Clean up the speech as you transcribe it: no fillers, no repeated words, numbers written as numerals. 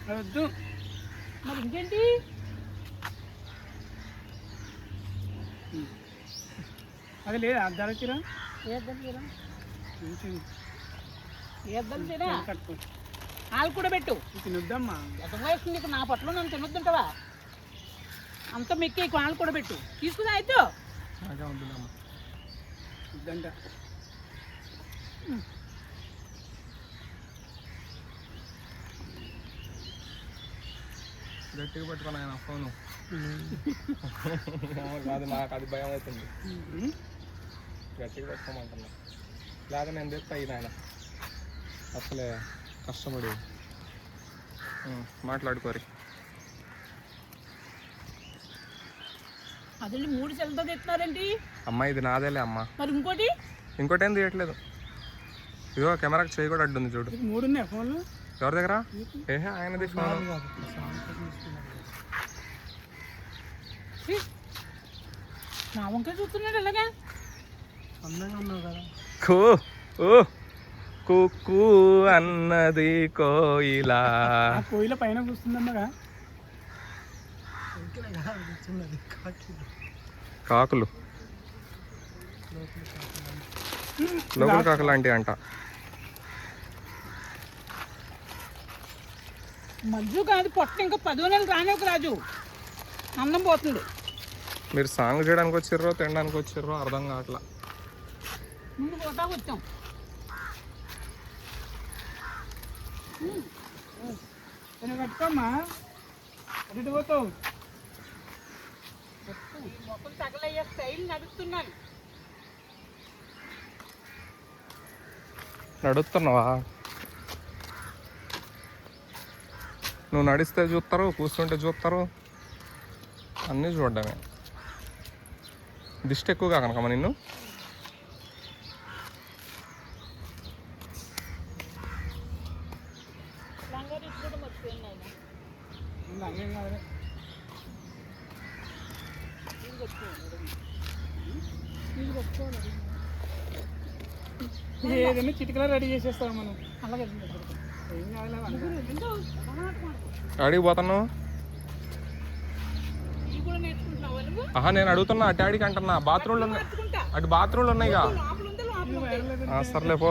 వద్దు మరి ఇంకేంటి? అది లేదా అద్దాల చీర ఏద్దాం చీర మంచిది ఏద్దాం చీర కట్టుకో వాళ్ళు కూడా పెట్టు. తినొద్దమ్మా ఎంత వయసు నీకు? నా పట్ల నన్ను తినొద్దుంటావా? అంత మెక్కి వాళ్ళు కూడా పెట్టు. తీసుకుని అయితే వద్దంట. గట్టిగా పట్టుకుని ఆయన ఫోను కాదు, నాకు అది భయం అవుతుంది. గట్టిగా పెట్టుకోమంటున్నా, లేదా నేను తెస్తా అయిన ఆయన అసలే కష్టపడి మాట్లాడుకోరి. అదే 3 సెల్తో తెస్తున్నారేంటి? అమ్మ ఇది నాదేలే అమ్మ. మరి ఇంకోటి ఏం తీయట్లేదు. ఇదిగో కెమెరాకి చేయి కూడా అడ్డుంది చూడు. 3 ఉన్నాయి ఫోన్లు ఎవరి దగ్గర? ఏహే ఆయనది ఫోన్. నా వంకాయ చూస్తున్నాడు ఎలాగా? అందంగా ఉన్నావు కదా. కుక్కు అన్నది కోయిలా. కోయిల పైన కూర్చుందన్నగా. కాకులు లోపల కాకులు లాంటివి అంట. మజ్జు కాదు పొట్ట, ఇంకా 10 నెలలు రానివ్వకు రాజు, అన్నం పోతుంది. మీరు సాంగ్ చేయడానికి వచ్చిర్రో తినడానికి వచ్చిర్రో అర్థం కావట్లా. ముందు పోటాకు వచ్చాం. కట్టుకోమ్మా, అటు పోతావు. మొక్కలు తగలయ్యే స్టైల్ నడుస్తున్నాను. నడుస్తున్నావా? నువ్వు నడిస్తే చూస్తారు, కూర్చుంటే చూస్తారు, అన్నీ చూడడమే. దిష్టి ఎక్కువగా కనుకమ్మా నిన్ను. ఏదైనా చిటికలా రెడీ చేసేస్తాం మనం. అలాగే ఏం కావాలి అడిగి పోతాను. ఆహా నేను అడుగుతున్నా, అటు అడిగి అంటున్నా. బాత్రూమ్లు ఉన్నాయి, అటు బాత్రూమ్లు ఉన్నాయిగా. సర్లే పో.